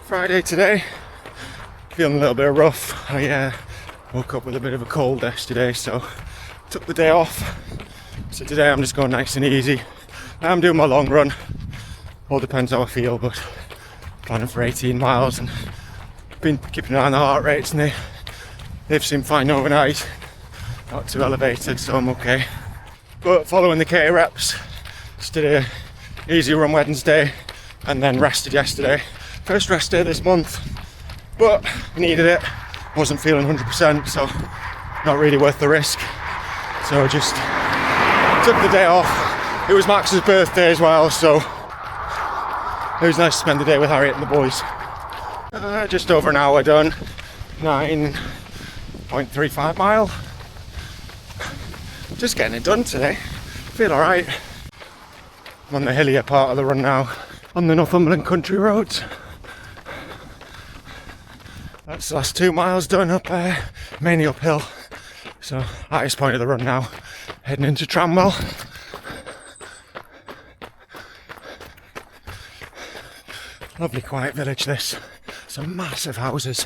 Friday today, feeling a little bit rough. I woke up with a bit of a cold yesterday, so took the day off. So today I'm just going nice and easy. I'm doing my long run, all depends how I feel, but planning for 18 miles and been keeping an eye on the heart rates, and they've seemed fine overnight, not too elevated, so I'm okay. But following the K reps, just did a easy run Wednesday and then rested yesterday. First rest day this month, but needed it. Wasn't feeling 100%, so not really worth the risk. So just took the day off. It was Max's birthday as well, so it was nice to spend the day with Harriet and the boys. Just over an hour done, 9.35 mile. Just getting it done today. Feel alright. I'm on the hillier part of the run now, on the Northumberland country roads. That's the last 2 miles done up mainly uphill. So highest point of the run now, heading into Tramwell. Lovely quiet village this. Some massive houses.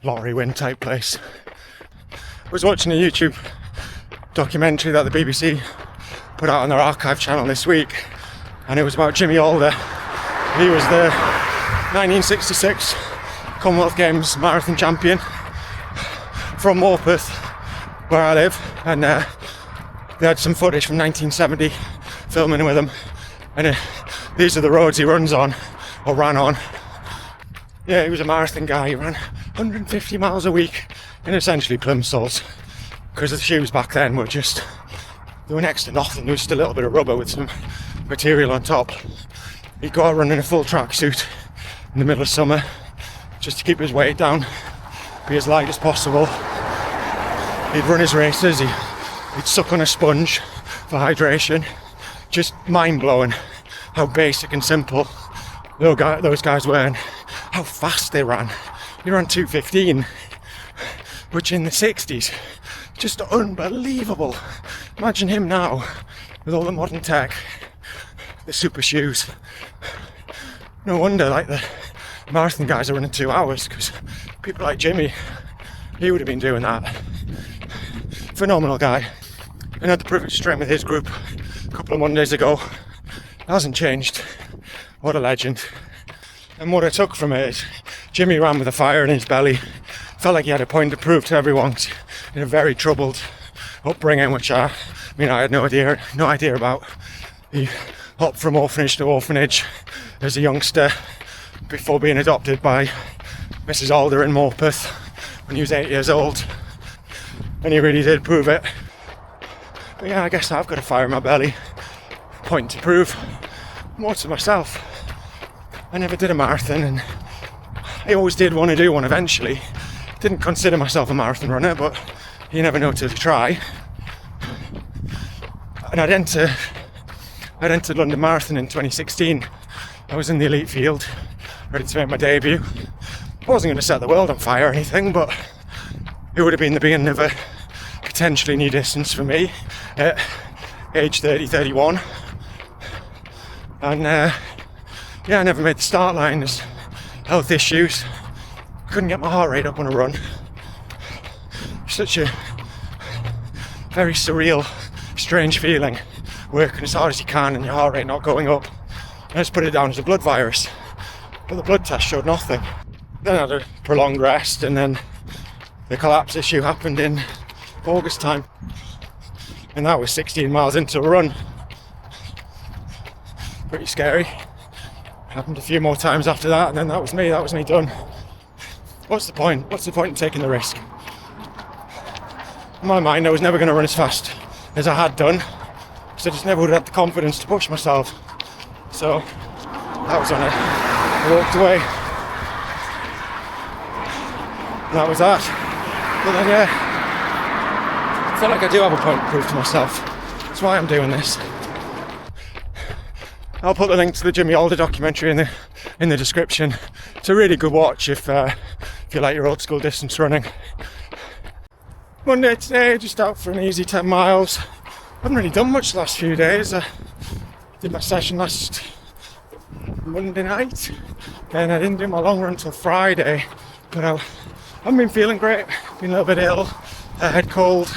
Lottery win type place. I was watching a YouTube documentary that the BBC put out on their archive channel this week, and it was about Jimmy Alder. He was the 1966 Commonwealth Games marathon champion from Morpeth, where I live, and they had some footage from 1970 filming with him, and these are the roads he runs on, or ran on. Yeah, he was a marathon guy. He ran 150 miles a week in essentially plimsolls, because the shoes back then were just, they were next to nothing. There was just a little bit of rubber with some material on top. He'd go out running a full tracksuit in the middle of summer just to keep his weight down, be as light as possible. He'd run his races, he'd suck on a sponge for hydration. Just mind-blowing how basic and simple those guys were, and how fast they ran. He ran 2:15, which in the 60s, just unbelievable. Imagine him now with all the modern tech, the super shoes. No wonder like the marathon guys are running 2 hours, because people like Jimmy, he would have been doing that. Phenomenal guy. I had the privilege to train with his group a couple of Mondays ago. Hasn't changed. What a legend. And what I took from it is Jimmy ran with a fire in his belly. Felt like he had a point to prove to everyone in a very troubled upbringing, which I had no idea about. He hopped from orphanage to orphanage as a youngster before being adopted by Mrs. Alder in Morpeth when he was 8 years old. And he really did prove it. But yeah, I guess I've got a fire in my belly. Point to prove. More to myself. I never did a marathon, and I always did want to do one eventually. Didn't consider myself a marathon runner, but you never know till you try. And I'd entered London Marathon in 2016. I was in the elite field, ready to make my debut. I wasn't going to set the world on fire or anything, but it would have been the beginning of a potentially new distance for me at age 30, 31. And I never made the start line. There's health issues. Couldn't get my heart rate up on a run. Such a very surreal, strange feeling, working as hard as you can and your heart rate not going up. I just put it down as a blood virus, but the blood test showed nothing. Then I had a prolonged rest, and then the collapse issue happened in August time, and that was 16 miles into a run. Pretty scary. Happened a few more times after that, and then that was me done. What's the point? What's the point in taking the risk? In my mind, I was never going to run as fast as I had done, because I just never would have had the confidence to push myself. So that was on it. I walked away. And that was that. But then I feel like I do have a point to prove to myself. That's why I'm doing this. I'll put the link to the Jimmy Alder documentary in the description. It's a really good watch if you like your old school distance running. Monday today, just out for an easy 10 miles. Haven't really done much the last few days. I did my session last Monday night, Then I didn't do my long run till Friday, but I haven't been feeling great, been a little bit ill, I had cold,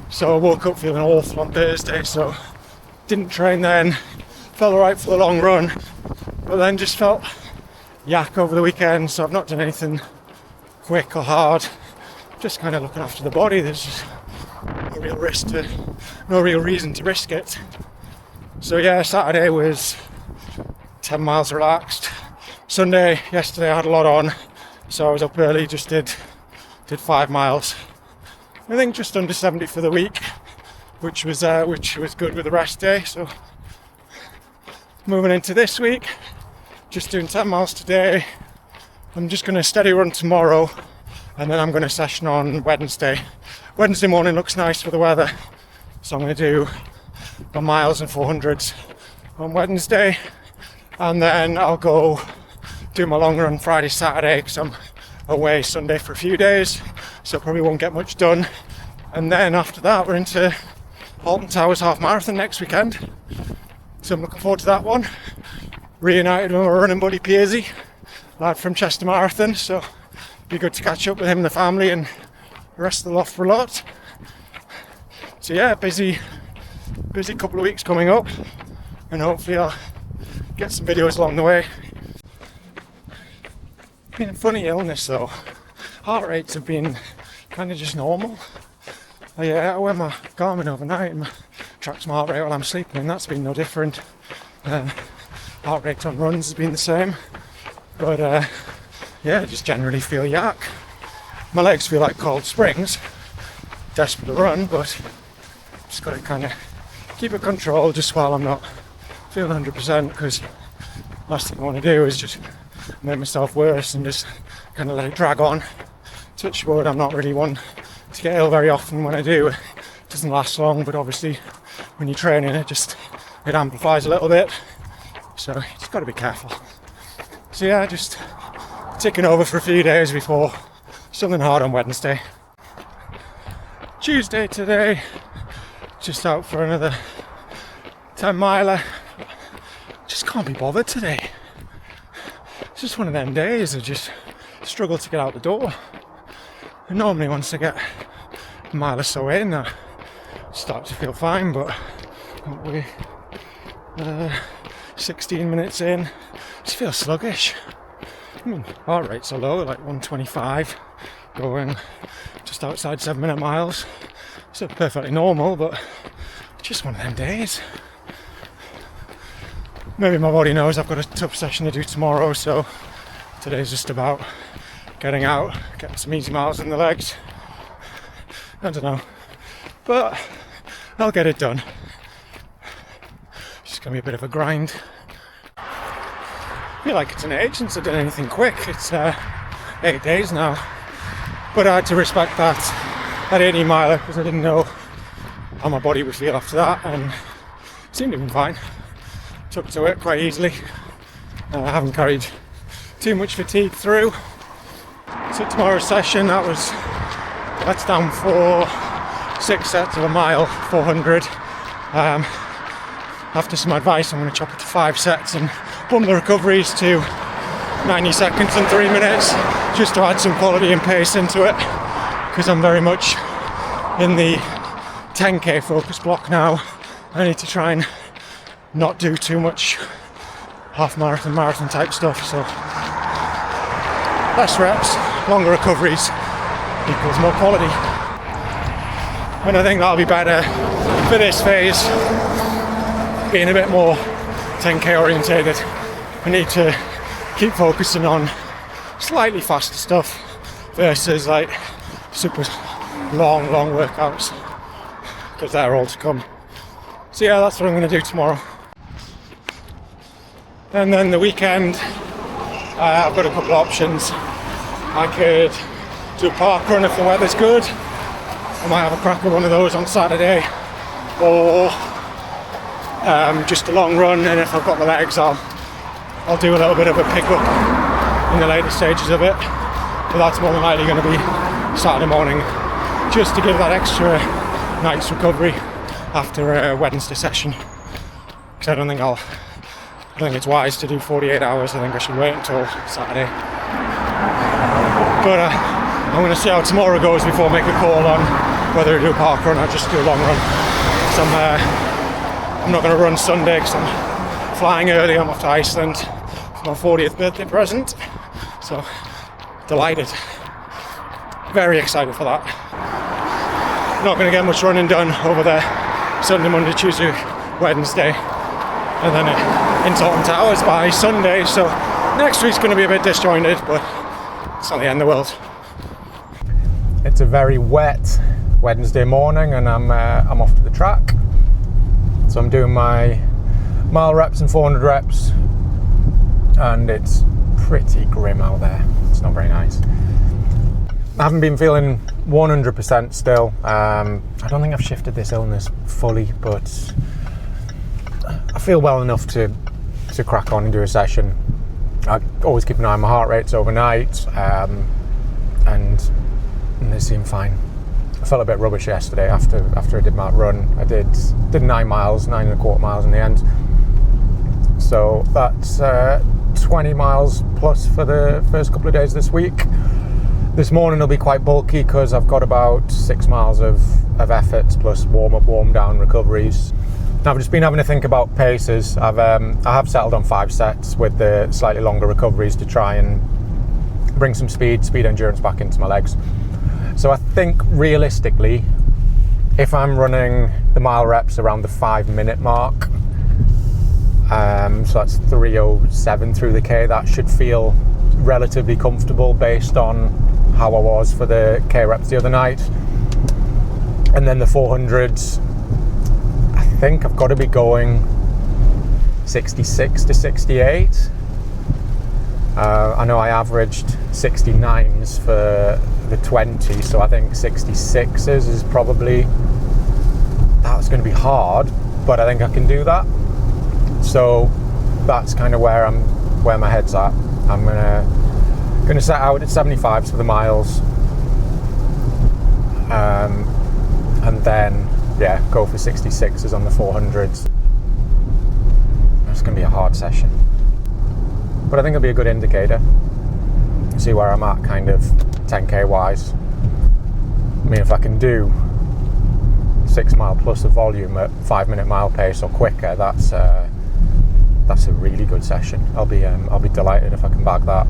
so I woke up feeling awful on Thursday, so didn't train then, felt alright for the long run, but then just felt yak over the weekend, so I've not done anything quick or hard, just kind of looking after the body. There's just no real reason to risk it. So yeah, Saturday was 10 miles relaxed. Sunday, yesterday I had a lot on, so I was up early, just did 5 miles. I think just under 70 for the week, which was good with the rest day. So moving into this week, just doing 10 miles today. I'm just going to steady run tomorrow, and then I'm going to session on Wednesday. Wednesday morning looks nice for the weather, so I'm going to do my miles and 400s on Wednesday, and then I'll go do my long run Friday, Saturday, because I'm away Sunday for a few days, so probably won't get much done. And then after that, we're into Alton Towers half marathon next weekend, so I'm looking forward to that one. Reunited with my running buddy Piercy, lad from Chester Marathon, so be good to catch up with him and the family and the rest of the lot for a lot. So yeah, busy couple of weeks coming up, and hopefully I'll get some videos along the way. Been a funny illness though. Heart rates have been kind of just normal. I wear my Garmin overnight and tracks my heart rate while I'm sleeping, and that's been no different. Heart rate on runs has been the same, but yeah, I just generally feel yak. My legs feel like cold springs, desperate to run, but just got to kind of keep it controlled just while I'm not feeling 100%, because last thing I want to do is just make myself worse and just kind of let it drag on. Touch wood, I'm not really one to get ill very often. When I do, it doesn't last long, but obviously when you're training it amplifies a little bit, so you just got to be careful. So yeah, just ticking over for a few days before something hard on Wednesday. Tuesday today, just out for another 10 miler. Just can't be bothered today. It's just one of them days I just struggle to get out the door. And normally once I get a mile or so in, I start to feel fine, but we're 16 minutes in, just feel sluggish. I mean, heart rates are low, like 125, going just outside 7-minute miles. So perfectly normal, but just one of them days. Maybe my body knows I've got a tough session to do tomorrow, so today's just about getting out, getting some easy miles in the legs. I don't know, but I'll get it done. It's just gonna be a bit of a grind. I feel like it's an age since I've done anything quick. It's 8 days now, but I had to respect that 80 miler because I didn't know how my body would feel after that, and it seemed to be fine. Took to it quite easily. I haven't carried too much fatigue through. So tomorrow's session, that's down for 6 sets of a mile, 400. After some advice, I'm going to chop it to 5 sets and bump the recoveries to 90 seconds and 3 minutes, just to add some quality and pace into it, because I'm very much in the 10k focus block now. I need to try and not do too much half marathon type stuff, so less reps, longer recoveries equals more quality. And I think that'll be better for this phase, being a bit more 10k orientated. I need to keep focusing on slightly faster stuff versus like super long workouts, because they're all to come. So yeah, that's what I'm going to do tomorrow. And then the weekend, I've got a couple of options. I could do a park run if the weather's good. I might have a crack at one of those on Saturday, or just a long run, and if I've got the legs, I'll do a little bit of a pickup in the later stages of it. But that's more than likely going to be Saturday morning, just to give that extra night's recovery after a Wednesday session, because I don't think I'll I think it's wise to do 48 hours. I think I should wait until Saturday. But I'm going to see how tomorrow goes before I make a call on whether I do a park run or just do a long run. So I'm not going to run Sunday because I'm flying early. I'm off to Iceland for my 40th birthday present. So delighted. Very excited for that. Not going to get much running done over there Sunday, Monday, Tuesday, Wednesday, and then in Taunton Towers by Sunday. So next week's going to be a bit disjointed, but it's not the end of the world. It's a very wet Wednesday morning, and I'm off to the track. So I'm doing my mile reps and 400 reps, and it's pretty grim out there. It's not very nice. I haven't been feeling 100% still. I don't think I've shifted this illness fully, but I feel well enough to crack on and do a session. I always keep an eye on my heart rates overnight, and they seem fine. I felt a bit rubbish yesterday after I did my run. I did 9 miles, 9.25 miles in the end. So that's 20 miles plus for the first couple of days this week. This morning will be quite bulky because I've got about 6 miles of efforts plus warm up, warm down recoveries. Now I've just been having to think about paces. I have settled on 5 sets with the slightly longer recoveries to try and bring some speed endurance back into my legs. So I think realistically, if I'm running the mile reps around the 5-minute mark, so that's 3:07 through the K, that should feel relatively comfortable based on how I was for the K reps the other night. And then the 400s, I think I've got to be going 66 to 68. I know I averaged 69s for the 20, so I think 66s is probably, that's going to be hard, but I think I can do that. So that's kind of where my head's at. I'm gonna set out at 75s for the miles, and then go for 66s on the 400s. It's gonna be a hard session, but I think it'll be a good indicator. See where I'm at, kind of 10k wise. I mean, if I can do 6 mile plus of volume at 5-minute mile pace or quicker, that's a really good session. I'll be delighted if I can bag that.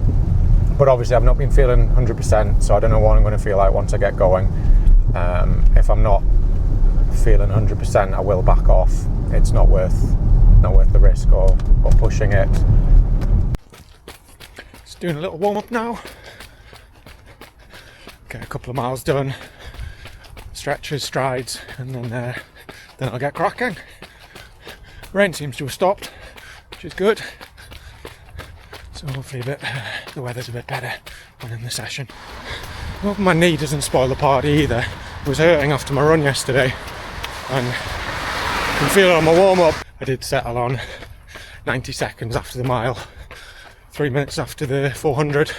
But obviously I've not been feeling 100%, so I don't know what I'm going to feel like once I get going. If I'm not feeling 100%, I will back off. It's not worth the risk or pushing it. Just doing a little warm up now. Get a couple of miles done, stretches, strides, and then I'll get cracking. Rain seems to have stopped, which is good. So hopefully the weather's a bit better when in the session. Well, my knee doesn't spoil the party either. It was hurting after my run yesterday, and I can feel it on my warm up. I did settle on 90 seconds after the mile, 3 minutes after the 400,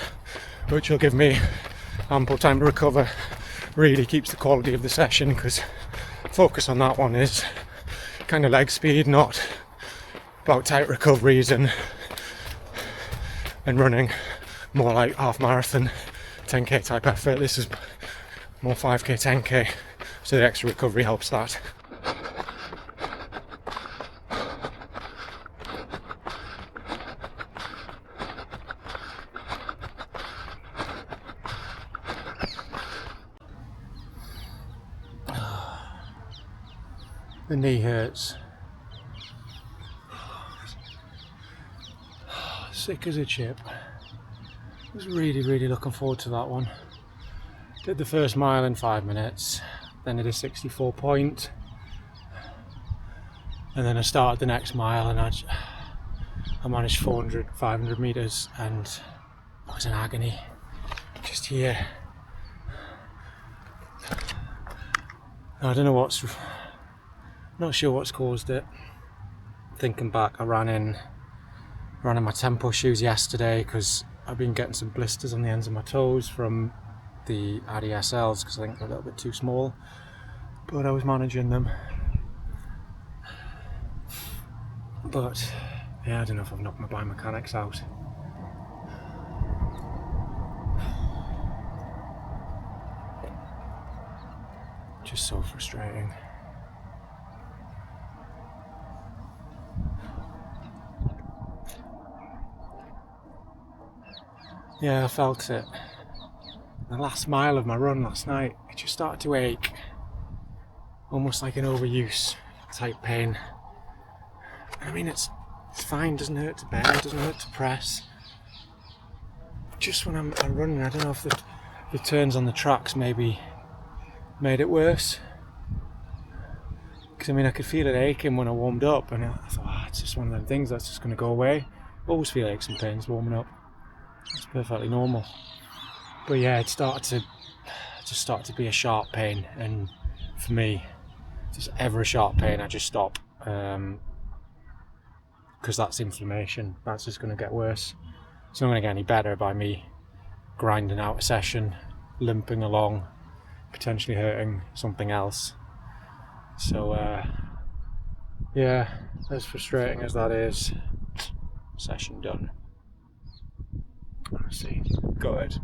which will give me ample time to recover. Really keeps the quality of the session, because focus on that one is kind of leg speed, not about tight recoveries and running more like half marathon 10k type effort. This is more 5k 10k, so the extra recovery helps that. The knee hurts. Sick as a chip. I was really looking forward to that one. Did the first mile in 5 minutes, then did a 64 point, and then I started the next mile, and I managed 500 meters, and I was in agony just here. I don't know not sure what's caused it. Thinking back, I ran in my tempo shoes yesterday because I've been getting some blisters on the ends of my toes from the ADSLs because I think they're a little bit too small, but I was managing them. But Yeah, I don't know if I've knocked my biomechanics out. Just so frustrating. Yeah, I felt it. The last mile of my run last night, it just started to ache. Almost like an overuse type pain. I mean, it's fine, doesn't hurt to bear, doesn't hurt to press. Just when I'm running, I don't know if the turns on the tracks maybe made it worse. Because I mean, I could feel it aching when I warmed up, and I thought, it's just one of them things that's just going to go away. Always feel aches and pains warming up. It's perfectly normal. But yeah, it started to be a sharp pain, and for me, if there's ever a sharp pain, I just stop. Because that's inflammation. That's just going to get worse. It's not going to get any better by me grinding out a session, limping along, potentially hurting something else. So yeah, as frustrating as that is, session done. Honestly, gutted.